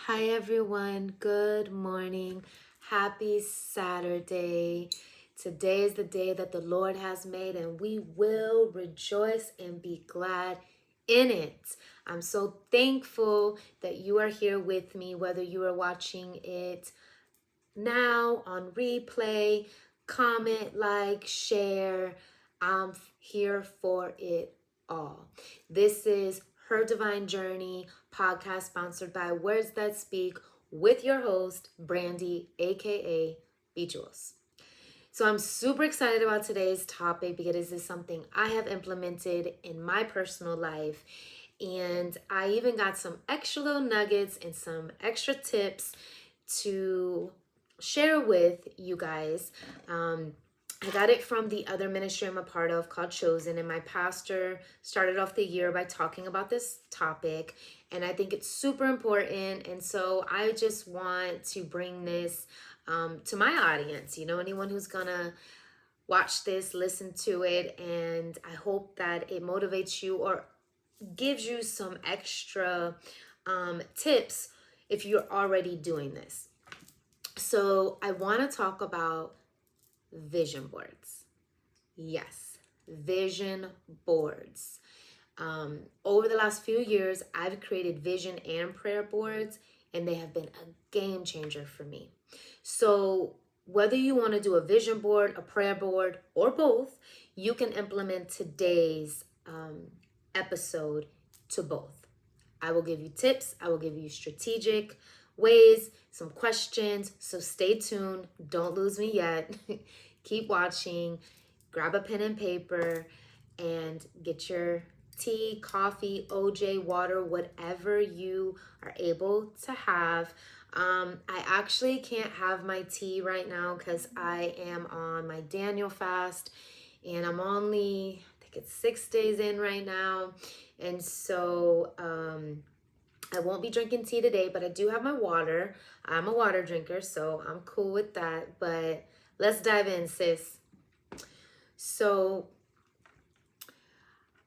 Hi everyone, good morning. Happy Saturday. Today is the day that the Lord has made and we will rejoice and be glad in it. I'm so thankful that you are here with me, whether you are watching it now on replay, comment, like, share. I'm here for it all. This is Her Divine Journey podcast sponsored by Words That Speak with your host, Brandy, aka Bejules. So I'm super excited about today's topic because this is something I have implemented in my personal life. And I even got some extra little nuggets and some extra tips to share with you guys. I got it from the other ministry I'm a part of called Chosen, and my pastor started off the year by talking about this topic, and I think it's super important. And so I just want to bring this to my audience, anyone who's gonna watch this, listen to it, and I hope that it motivates you or gives you some extra tips if you're already doing this. So I want to talk about vision boards. Yes, vision boards. Over the last few years, I've created vision and prayer boards, and they have been a game changer for me. So whether you want to do a vision board, a prayer board, or both, you can implement today's episode to both. I will give you tips. I will give you strategic ways, some questions. So stay tuned. Don't lose me yet. Keep watching. Grab a pen and paper and get your tea, coffee, OJ, water, whatever you are able to have. I actually can't have my tea right now because I am on my Daniel fast and I'm only, I think it's 6 days in right now. And so I won't be drinking tea today, but I do have my water. I'm a water drinker, so I'm cool with that. But let's dive in, sis. So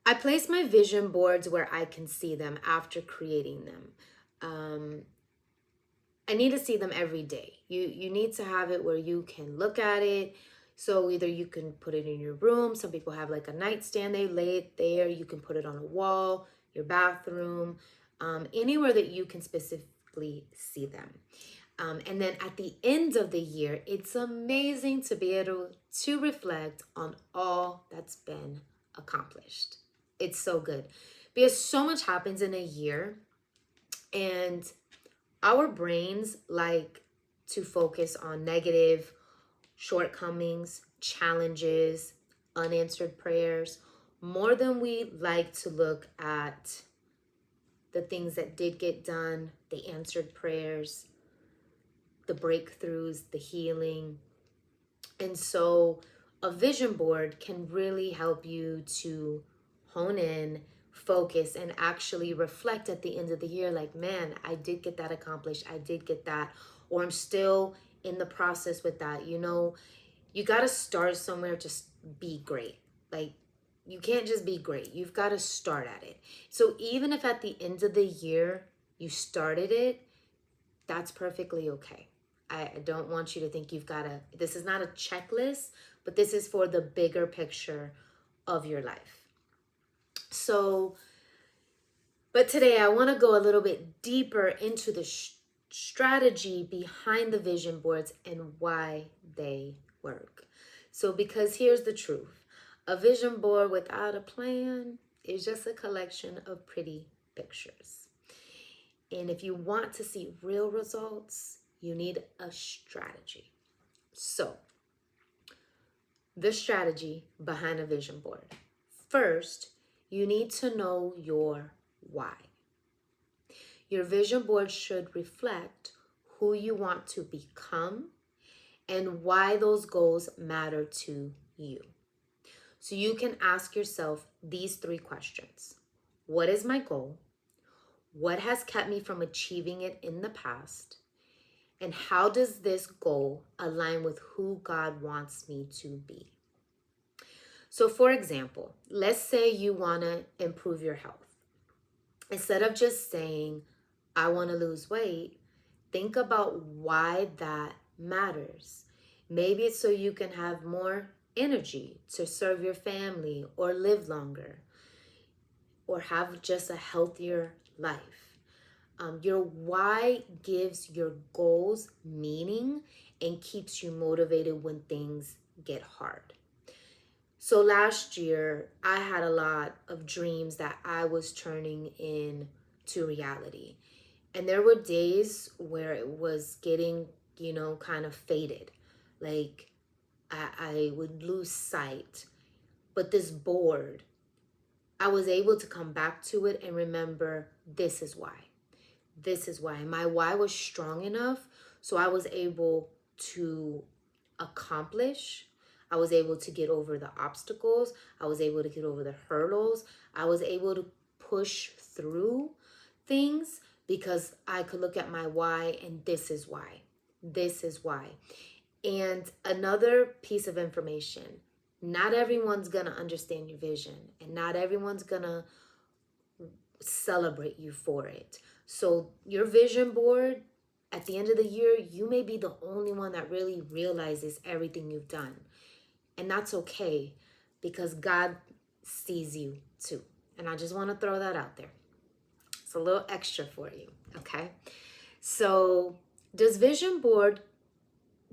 I place my vision boards where I can see them after creating them. I need to see them every day. You need to have it where you can look at it. So either you can put it in your room. Some people have like a nightstand, they lay it there. You can put it on a wall, your bathroom, anywhere that you can specifically see them. And then at the end of the year, it's amazing to be able to reflect on all that's been accomplished. It's so good because so much happens in a year, and our brains like to focus on negative shortcomings, challenges, unanswered prayers, more than we like to look at the things that did get done, the answered prayers, the breakthroughs, the healing. And so a vision board can really help you to hone in, focus, and actually reflect at the end of the year like, man, I did get that accomplished. I did get that, or I'm still in the process with that. You got to start somewhere to be great. Like, you can't just be great. You've got to start at it. So even if at the end of the year you started it, that's perfectly okay. I don't want you to think this is not a checklist, but this is for the bigger picture of your life. So, but today I want to go a little bit deeper into the strategy behind the vision boards and why they work. So, because here's the truth, a vision board without a plan is just a collection of pretty pictures. And if you want to see real results, you need a strategy. So, the strategy behind a vision board. First, you need to know your why. Your vision board should reflect who you want to become and why those goals matter to you. So you can ask yourself these 3 questions. What is my goal? What has kept me from achieving it in the past? And how does this goal align with who God wants me to be? So for example, let's say you want to improve your health. Instead of just saying, I want to lose weight, Think about why that matters. Maybe it's so you can have more energy to serve your family or live longer or have just a healthier life. Your why gives your goals meaning and keeps you motivated when things get hard. So last year, I had a lot of dreams that I was turning into reality. And there were days where it was getting, kind of faded. Like I would lose sight. But this board, I was able to come back to it and remember this is why. This is why. My why was strong enough, so I was able to accomplish. I was able to get over the obstacles. I was able to get over the hurdles. I was able to push through things because I could look at my why and this is why. This is why. And another piece of information, not everyone's going to understand your vision and not everyone's going to celebrate you for it. So your vision board, at the end of the year, you may be the only one that really realizes everything you've done. And that's okay because God sees you too. And I just want to throw that out there. It's a little extra for you, okay? So does vision board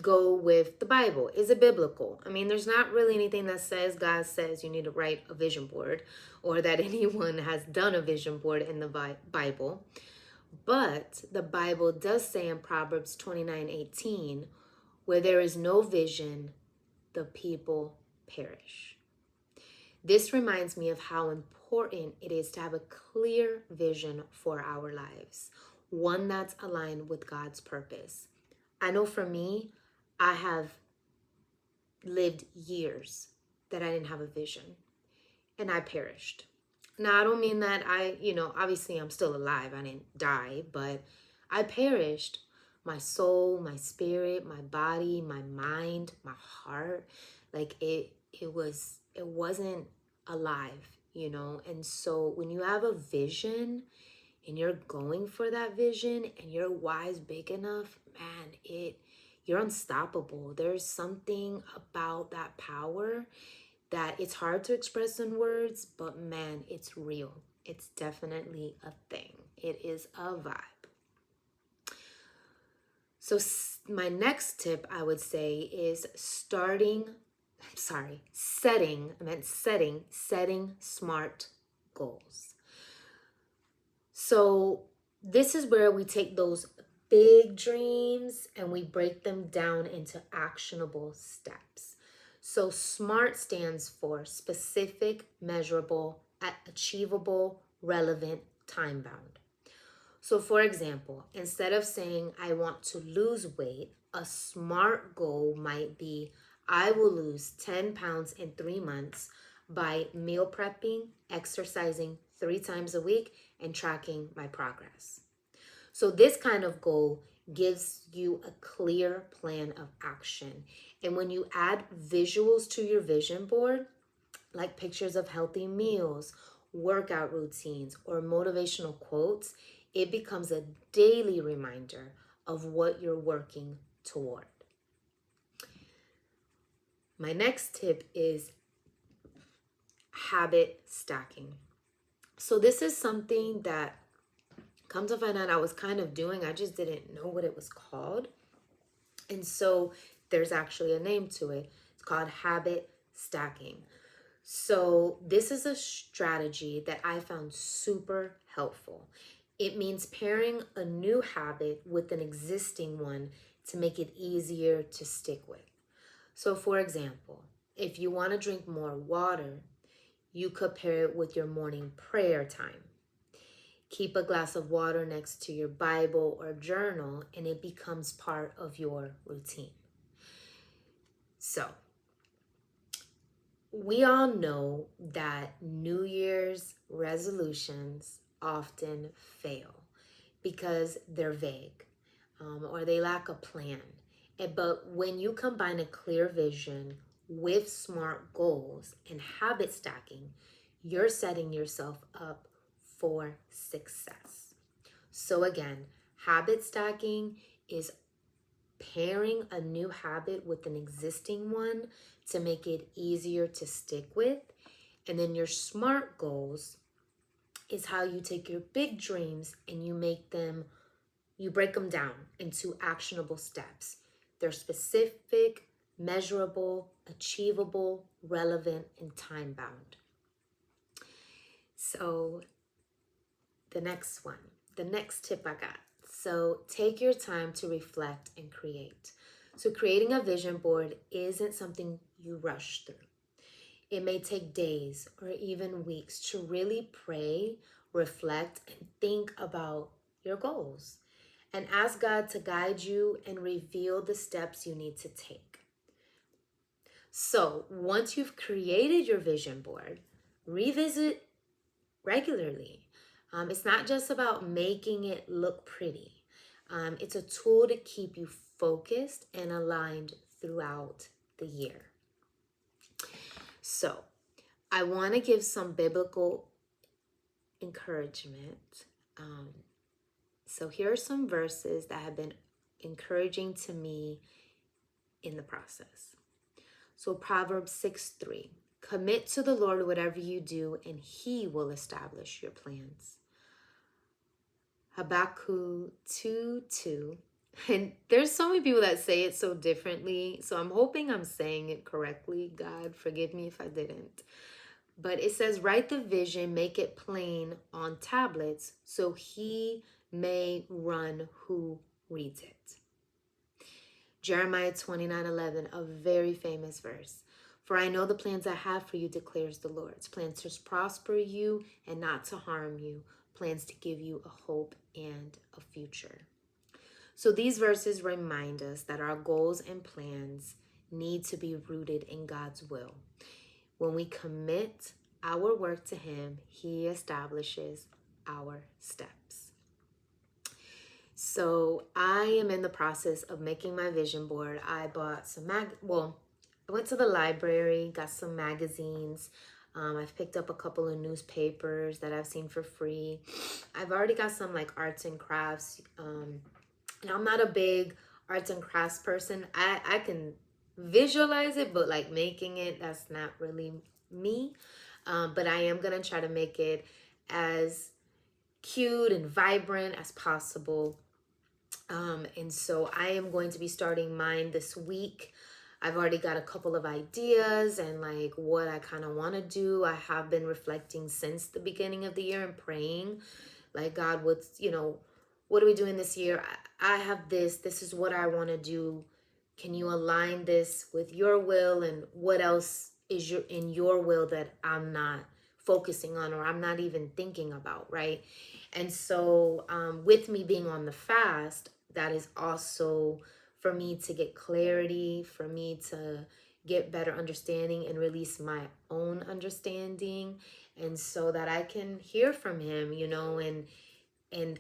go with the Bible? Is it biblical? I mean, there's not really anything that says God says you need to write a vision board or that anyone has done a vision board in the Bible. But the Bible does say in Proverbs 29:18, where there is no vision, the people perish. This reminds me of how important it is to have a clear vision for our lives, one that's aligned with God's purpose. I know for me, I have lived years that I didn't have a vision and I perished. Now, I don't mean that obviously I'm still alive. I didn't die, but I perished. My soul, my spirit, my body, my mind, my heart, like it wasn't alive, And so when you have a vision and you're going for that vision and your why is big enough, man, you're unstoppable. There's something about that power that it's hard to express in words, but man, it's real. It's definitely a thing. It is a vibe. So my next tip I would say is setting smart goals. So this is where we take those big dreams and we break them down into actionable steps. So SMART stands for specific, measurable, achievable, relevant, time-bound. So for example, instead of saying I want to lose weight, a SMART goal might be I will lose 10 pounds in 3 months by meal prepping, exercising 3 times a week, and tracking my progress. So this kind of goal gives you a clear plan of action. And when you add visuals to your vision board, like pictures of healthy meals, workout routines, or motivational quotes, it becomes a daily reminder of what you're working toward. My next tip is habit stacking. So this is something that, come to find out, I was kind of doing. I just didn't know what it was called. And so there's actually a name to it. It's called habit stacking. So this is a strategy that I found super helpful. It means pairing a new habit with an existing one to make it easier to stick with. So for example, if you want to drink more water, you could pair it with your morning prayer time. Keep a glass of water next to your Bible or journal, and it becomes part of your routine. So, we all know that New Year's resolutions often fail because they're vague or they lack a plan. But when you combine a clear vision with SMART goals and habit stacking, you're setting yourself up for success. So again, Habit stacking is pairing a new habit with an existing one to make it easier to stick with. And then your SMART goals is how you take your big dreams and you break them down into actionable steps. They're specific, measurable, achievable, relevant, and time bound. So the next tip I got. So take your time to reflect and create. So creating a vision board isn't something you rush through. It may take days or even weeks to really pray, reflect, and think about your goals. And ask God to guide you and reveal the steps you need to take. So once you've created your vision board, revisit regularly. It's not just about making it look pretty. It's a tool to keep you focused and aligned throughout the year. So I want to give some biblical encouragement. So here are some verses that have been encouraging to me in the process. So Proverbs 6:3. Commit to the Lord whatever you do, and he will establish your plans. Habakkuk 2:2. And there's so many people that say it so differently. So I'm hoping I'm saying it correctly. God, forgive me if I didn't. But it says, write the vision, make it plain on tablets, so he may run who reads it. Jeremiah 29:11, a very famous verse. For I know the plans I have for you, declares the Lord. It's plans to prosper you and not to harm you. Plans to give you a hope and a future. So these verses remind us that our goals and plans need to be rooted in God's will. When we commit our work to him, he establishes our steps. So I am in the process of making my vision board. I bought I went to the library, got some magazines. I've picked up a couple of newspapers that I've seen for free. I've already got some like arts and crafts. And I'm not a big arts and crafts person. I can visualize it, but like making it, that's not really me. But I am going to try to make it as cute and vibrant as possible. And so I am going to be starting mine this week. I've already got a couple of ideas and like what I kind of want to do. I have been reflecting since the beginning of the year and praying like, God, what are we doing this year? I have this is what I want to do. Can you align this with your will? And what else is in your will that I'm not focusing on or I'm not even thinking about, right? And so with me being on the fast, that is also for me to get clarity, for me to get better understanding and release my own understanding. And so that I can hear from him, and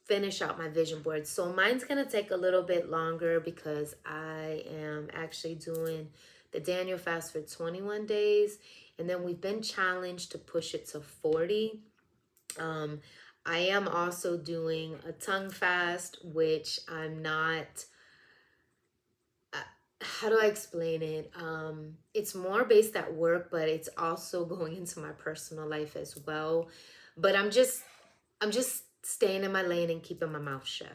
finish out my vision board. So mine's going to take a little bit longer because I am actually doing the Daniel fast for 21 days. And then we've been challenged to push it to 40. I am also doing a tongue fast, which I'm not, how do I explain it? It's more based at work, but it's also going into my personal life as well. But I'm just staying in my lane and keeping my mouth shut.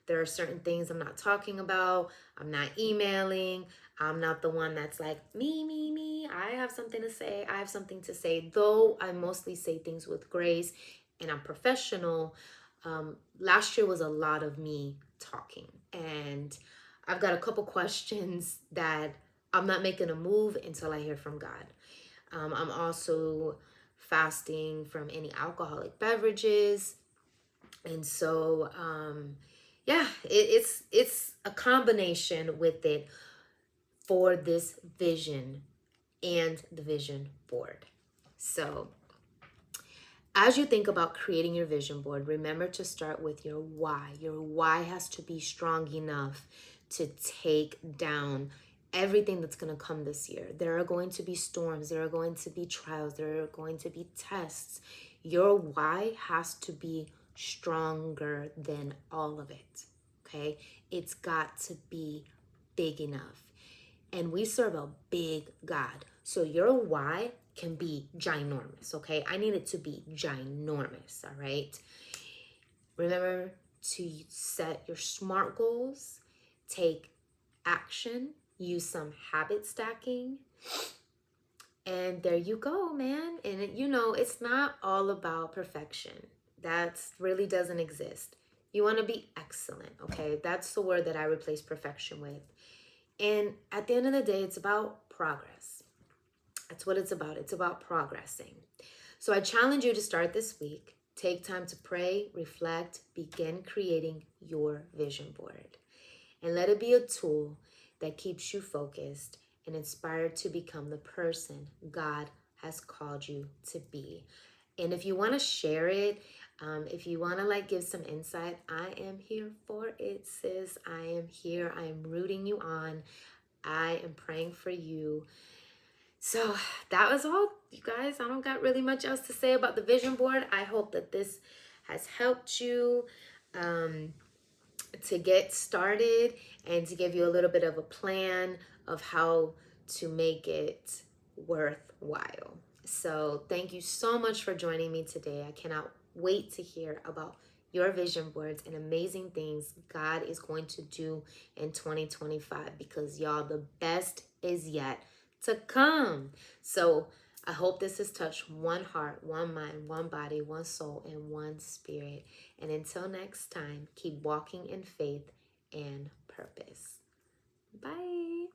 There are certain things I'm not talking about. I'm not emailing. I'm not the one that's like, me. I have something to say. Though I mostly say things with grace and I'm professional. Last year was a lot of me talking. And I've got a couple questions that I'm not making a move until I hear from God. I'm also fasting from any alcoholic beverages. And so, it's a combination with it for this vision and the vision board. So as you think about creating your vision board, remember to start with your why. Your why has to be strong enough to take down everything that's going to come this year. There are going to be storms. There are going to be trials. There are going to be tests. Your why has to be stronger than all of it. Okay? It's got to be big enough. And we serve a big God. So your why can be ginormous, okay? I need it to be ginormous, all right? Remember to set your SMART goals, take action, use some habit stacking, and there you go, man. And it's not all about perfection. That really doesn't exist. You want to be excellent, okay? That's the word that I replace perfection with. And at the end of the day, it's about progress. That's what it's about. It's about progressing. So I challenge you to start this week. Take time to pray, reflect, begin creating your vision board. And let it be a tool that keeps you focused and inspired to become the person God has called you to be. And if you want to share it, if you want to give some insight, I am here for it, sis. I am here. I am rooting you on. I am praying for you. So that was all, you guys. I don't got really much else to say about the vision board. I hope that this has helped you to get started and to give you a little bit of a plan of how to make it worthwhile. So thank you so much for joining me today. I cannot wait to hear about your vision boards and amazing things God is going to do in 2025, because y'all, the best is yet to come. So I hope this has touched one heart, one mind, one body, one soul, and one spirit. And until next time, keep walking in faith and purpose. Bye.